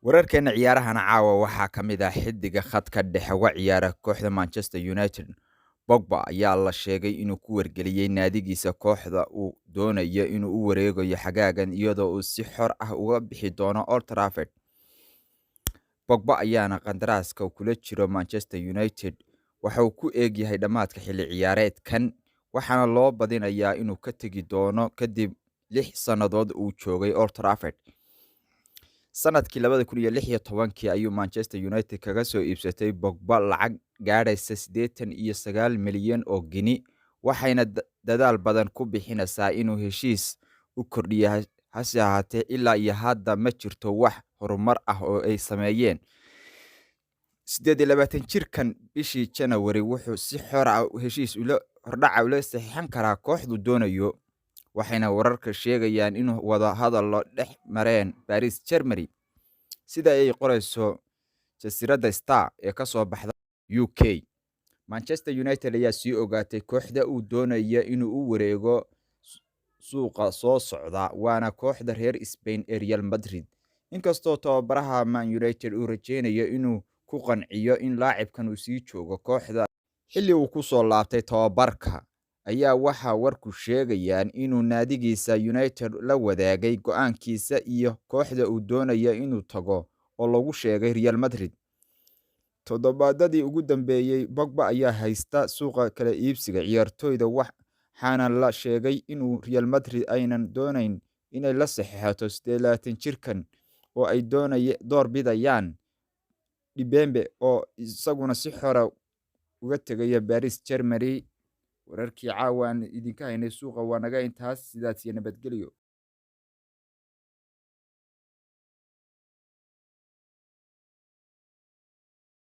Wararkeena ciyaarahan caawa waxaa ka mid ah xiddiga khadka dhexe uga ciyaara kooxda Manchester United. Pogba ayaa la sheegay inuu ku wargeliyay naadigiisa kooxda uu doonayo inuu u wareegayo xagaagan iyadoo uu si xor ah uga bixi doono Old Trafford. Pogba ayaana qandaraaska kula jiro Manchester United waxa uu ku eeg yahay dhammaadka xilli ciyaareedkan, waxaana loo badinayaa inuu ka tegi doono kadib 6 sannadood uu joogay Old Trafford. Sanadkii 2016 ayuu Manchester United kaga soo iibsatay Pogba lacag gaadhaysa 89 milyan oo Gini, waxayna dadaal badan ku bixinaysaa inuu heshiis u kordhiyo hase ahaatee ilaa iyo hadda ma jirto wax horumar ah oo ay sameeyeen. 28-jirkan bishii January wuxuu si xor ah heshiis hordhac ula saxiixan karaa kooxdu doonayo, waxayna wararka sheegayaan inuu wada hadallo dhex mareen Paris Germany, sida ay qorayso jasiiradda Star ee ka soo baxda UK. Manchester United ayaa sii ogaatay kooxda uu doonayo inuu u wareego suuqa soo socda, waana kooxda reer Spain ee Real Madrid. Inkastoo tababaraha Man United uu rajeynayo inuu ku qanciyo in laacibkan uu sii joogo kooxda xilli uu ku soo laabtay tababarka, ayaa waxaa warku sheegayaan inuu naadigiisa United la wadaagay go'aankiisa iyo kooxda uu doonayo inuu tago oo lagu sheegay Real Madrid. Toddobaadadii ugu dambeeyay, Pogba ayaa haysta suuqa kala iibsiga ciyaartoyda waxaana la sheegay inuu Real Madrid aynan doonayn inay la saxiixato 28-jirkan oo ay door bidayaan Dembele oo isaguna si xor uga tegaya Paris Germany. Wararkii caawa aan idinka haynay suuqa waa naga intaas, sidaas iyo nabadgelyo.